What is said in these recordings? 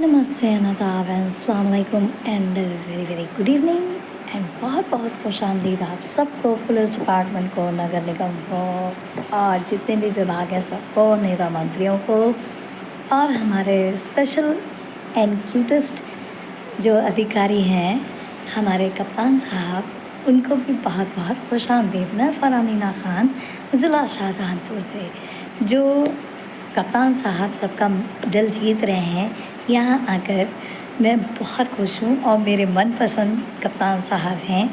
नमस्ते आदाब एंड अस्सलाम वालेकुम and very very good evening and बहुत बहुत खुश आमदीद आप सबको, पुलिस डिपार्टमेंट को, नगर निगम को और जितने भी विभाग हैं सबको, नेता मंत्रियों को और हमारे स्पेशल एंड क्यूटेस्ट जो अधिकारी हैं हमारे कप्तान साहब, उनको भी बहुत बहुत खुश आमदीद। मैं फ़रामीना ख़ान ज़िला शाहजहांपुर से, जो कप्तान साहब सबका दिल जीत रहे हैं। यहाँ आकर मैं बहुत खुश हूँ और मेरे मनपसंद कप्तान साहब हैं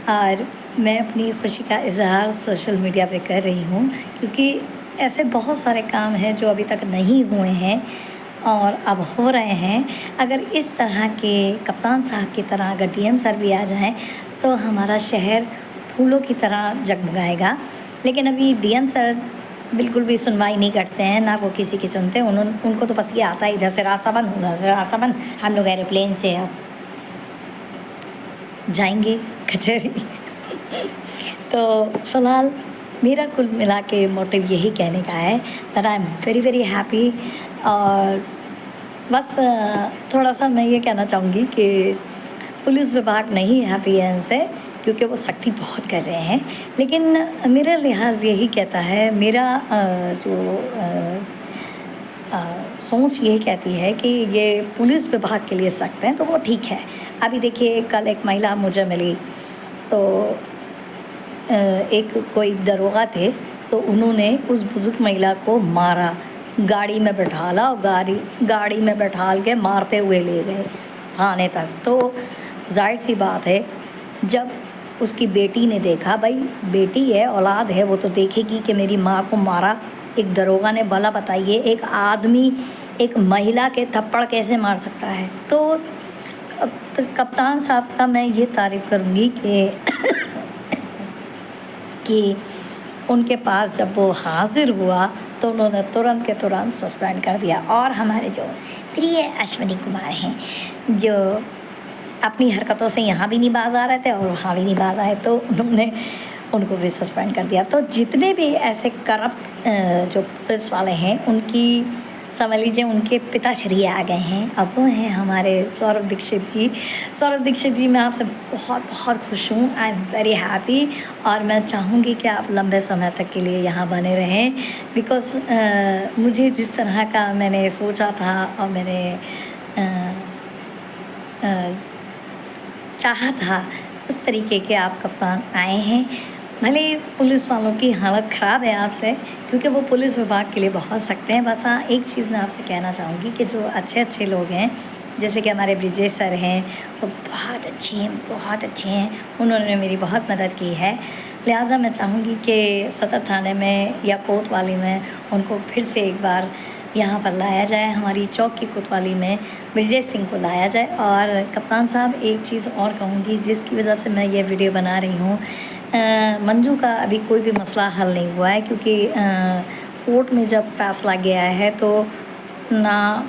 और मैं अपनी खुशी का इज़हार सोशल मीडिया पे कर रही हूँ, क्योंकि ऐसे बहुत सारे काम हैं जो अभी तक नहीं हुए हैं और अब हो रहे हैं। अगर इस तरह के कप्तान साहब की तरह अगर डीएम सर भी आ जाएं तो हमारा शहर फूलों की तरह जगमगाएगा। लेकिन अभी डीएम सर बिल्कुल भी सुनवाई नहीं करते हैं, ना वो किसी की सुनते हैं। उनको तो बस ये आता है इधर से रास्ता बंद, उधर से रास्ता बंद, हम लोग एरोप्लेन से अब जाएंगे कचहरी। तो फ़िलहाल मेरा कुल मिला के मोटिव यही कहने का है that I am very very happy. और बस थोड़ा सा मैं ये कहना चाहूँगी कि पुलिस विभाग नहीं हैप्पी है इनसे, क्योंकि वो सख्ती बहुत कर रहे हैं। लेकिन मेरा लिहाज यही कहता है, मेरा सोच यही कहती है कि ये पुलिस विभाग के लिए सख्त हैं तो वो ठीक है। अभी देखिए, कल एक महिला मुझे मिली, तो एक कोई दरोगा थे, तो उन्होंने उस बुज़ुर्ग महिला को मारा, गाड़ी में बैठाला और गाड़ी में बैठाल के मारते हुए ले गए थाने तक। तो जाहिर सी बात है, जब उसकी बेटी ने देखा, भाई बेटी है, औलाद है, वो तो देखेगी कि मेरी माँ को मारा एक दरोगा ने। भला बताइए, एक आदमी एक महिला के थप्पड़ कैसे मार सकता है? तो कप्तान साहब का मैं ये तारीफ़ करूँगी कि उनके पास जब वो हाजिर हुआ तो उन्होंने तुरंत के तुरंत सस्पेंड कर दिया। और हमारे जो प्रिय अश्विनी कुमार हैं, जो अपनी हरकतों से यहाँ भी नहीं बाज आ रहे थे और वहाँ भी नहीं बाज आए, तो उन्होंने उनको भी सस्पेंड कर दिया। तो जितने भी ऐसे करप्ट जो पुलिस वाले हैं, उनकी समझ लीजिए उनके पिताश्री आ गए हैं। अब वो हैं हमारे सौरभ दीक्षित जी। सौरभ दीक्षित जी, मैं आपसे बहुत बहुत खुश हूँ, आई एम वेरी हैप्पी। और मैं चाहूँगी कि आप लंबे समय तक के लिए यहाँ बने रहें, बिकॉज़ मुझे जिस तरह का मैंने सोचा था और मैंने चाहा था, उस तरीके के आप कप्तान आए हैं। भले पुलिस वालों की हालत ख़राब है आपसे, क्योंकि वो पुलिस विभाग के लिए बहुत सख्त हैं। बस हाँ, एक चीज़ मैं आपसे कहना चाहूँगी कि जो अच्छे अच्छे लोग हैं, जैसे कि हमारे ब्रिजेश सर हैं, वो बहुत अच्छे हैं, उन्होंने मेरी बहुत मदद की है। लिहाजा मैं चाहूँगी कि सदर थाने में या कोतवाली में उनको फिर से एक बार यहाँ पर लाया जाए, हमारी चौक की कोतवाली में ब्रिजेश सिंह को लाया जाए। और कप्तान साहब, एक चीज़ और कहूँगी जिसकी वजह से मैं ये वीडियो बना रही हूँ, मंजू का अभी कोई भी मसला हल नहीं हुआ है, क्योंकि कोर्ट में जब फैसला गया है तो ना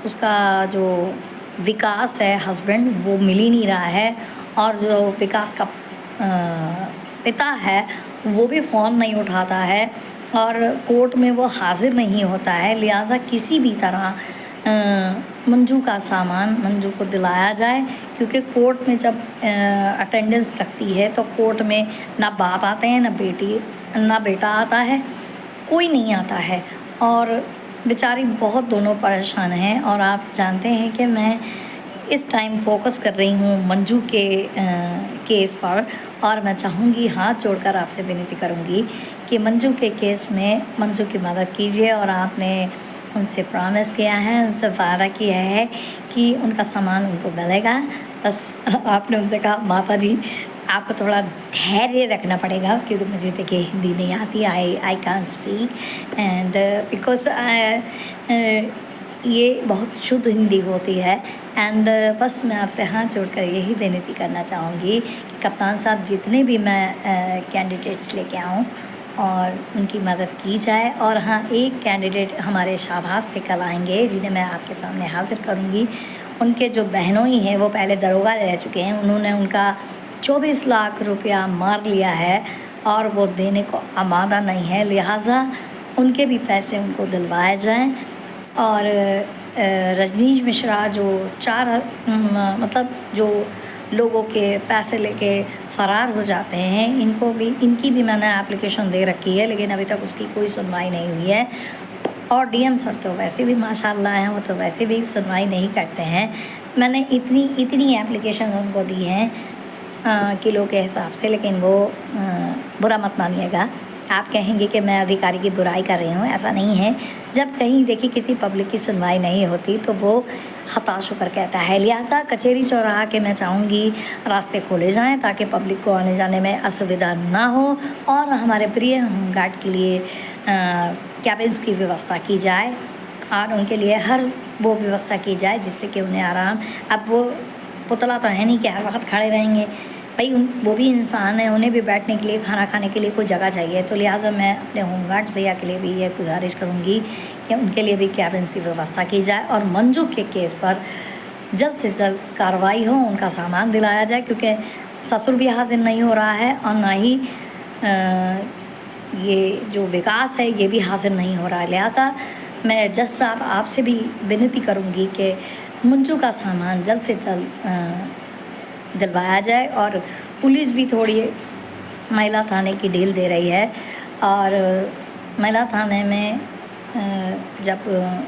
उसका जो विकास है हस्बैंड, वो मिल ही नहीं रहा है, और जो विकास का पिता है वो भी फ़ोन नहीं उठाता है और कोर्ट में वो हाजिर नहीं होता है। लिहाजा किसी भी तरह मंजू का सामान मंजू को दिलाया जाए, क्योंकि कोर्ट में जब अटेंडेंस लगती है तो कोर्ट में ना बाप आते हैं, ना बेटा आता है, कोई नहीं आता है, और बेचारी बहुत दोनों परेशान हैं। और आप जानते हैं कि मैं इस टाइम फोकस कर रही हूँ मंजू के केस पर, और मैं चाहूँगी, हाथ जोड़कर आपसे विनती करूँगी कि मंजू के केस में मंजू की मदद कीजिए। और आपने उनसे प्रॉमिस किया है, उनसे वादा किया है कि उनका सामान उनको मिलेगा। बस आपने उनसे कहा, माता जी आपको थोड़ा धैर्य रखना पड़ेगा, क्योंकि मुझे देखिए हिंदी नहीं आती, I can't speak and because ये बहुत शुद्ध हिंदी होती है। एंड बस मैं आपसे हाथ जोड़कर यही विनती करना चाहूँगी कि कप्तान साहब, जितने भी मैं कैंडिडेट्स लेके आऊँ और उनकी मदद की जाए। और हाँ, एक कैंडिडेट हमारे शाहबाज से कल आएंगे, जिन्हें मैं आपके सामने हाजिर करूँगी। उनके जो बहनोई हैं वो पहले दरोगा रह चुके हैं, उन्होंने उनका 24 लाख रुपया मार लिया है और वो देने को आमादा नहीं है। लिहाजा उनके भी पैसे उनको दिलवाए जाएं और रजनीश मिश्रा जो मतलब जो लोगों के पैसे लेके फ़रार हो जाते हैं, इनकी भी मैंने एप्लीकेशन दे रखी है, लेकिन अभी तक उसकी कोई सुनवाई नहीं हुई है। और डीएम सर तो वैसे भी माशाल्लाह हैं, वो तो वैसे भी सुनवाई नहीं करते हैं। मैंने इतनी एप्लीकेशन उनको दी हैं किलो के हिसाब से, लेकिन वो बुरा मत मानिएगा। आप कहेंगे कि मैं अधिकारी की बुराई कर रही हूँ, ऐसा नहीं है। जब कहीं देखिए किसी पब्लिक की सुनवाई नहीं होती तो वो हताश होकर कहता है। लिहाजा कचहरी चौराहा के मैं चाहूँगी रास्ते खोले जाएं ताकि पब्लिक को आने जाने में असुविधा ना हो, और हमारे प्रिय होमगार्ड के लिए कैबिन्स की व्यवस्था की जाए और उनके लिए हर वो व्यवस्था की जाए जिससे कि उन्हें आराम। अब वो पुतला तो है नहीं कि हर वक्त खड़े रहेंगे भाई, वो भी इंसान है, उन्हें भी बैठने के लिए, खाना खाने के लिए कोई जगह चाहिए। तो लिहाजा मैं अपने होमगार्ड्स भैया के लिए भी ये गुजारिश करूँगी कि उनके लिए भी कैबिन्स की व्यवस्था की जाए और मंजू के केस पर जल्द से जल्द कार्रवाई हो, उनका सामान दिलाया जाए, क्योंकि ससुर भी हाजिर नहीं हो रहा है और ना ही ये जो विकास है ये भी हाजिर नहीं हो रहा है। लिहाजा मैं जज साहब आपसे भी विनती करूँगी कि मंजू का सामान जल्द से जल्द दिलवाया जाए। और पुलिस भी थोड़ी महिला थाने की ढील दे रही है, और महिला थाने में जब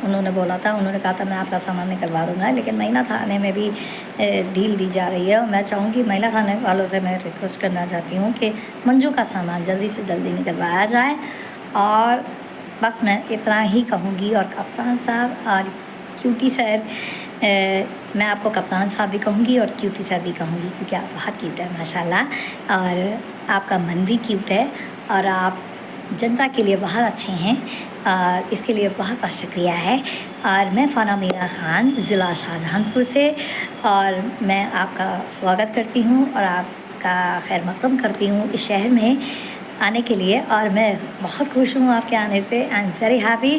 उन्होंने बोला था, उन्होंने कहा था मैं आपका सामान निकलवा दूँगा, लेकिन महिला थाने में भी ढील दी जा रही है। और मैं चाहूँगी महिला थाने वालों से मैं रिक्वेस्ट करना चाहती हूँ कि मंजू का सामान जल्दी से जल्दी निकलवाया जाए। और बस मैं इतना ही कहूँगी। और कप्तान साहब और क्यूटी सर, मैं आपको कप्तान साहब भी कहूँगी और क्यूटी सर भी कहूँगी, क्योंकि आप बहुत क्यूट है माशाल्लाह, और आपका मन भी क्यूट है और आप जनता के लिए बहुत अच्छे हैं, और इसके लिए बहुत बहुत शुक्रिया है। और मैं फ़ाना मीरा ख़ान, ज़िला शाहजहांपुर से, और मैं आपका स्वागत करती हूँ और आपका खैर मक़दम करती हूँ इस शहर में आने के लिए। और मैं बहुत खुश हूँ आपके आने से। I am very happy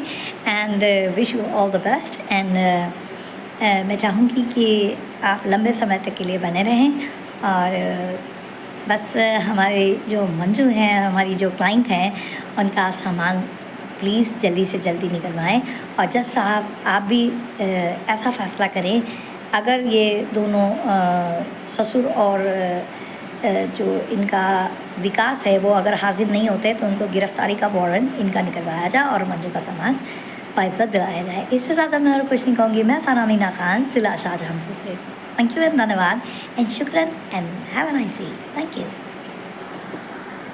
and wish you all the best. And मैं चाहूँगी कि आप लंबे समय तक के लिए बने रहें। और बस हमारे जो मंजू हैं, हमारी जो क्लाइंट हैं, उनका सामान प्लीज़ जल्दी से जल्दी निकलवाएं। और जज साहब आप भी ऐसा फ़ैसला करें, अगर ये दोनों ससुर और जो इनका विकास है वो अगर हाजिर नहीं होते तो उनको गिरफ्तारी का वारंट इनका निकलवाया जाए और मंजू का सामान पैसा दिलाया जाए। इससे ज़्यादा मैं और कुछ नहीं कहूँगी। मैं फ़ाना मीरा ख़ान, ज़िला शाहजहांपुर से। थैंक यू एंड धन्यवाद एंड शुक्रिया and have a nice day. Thank you.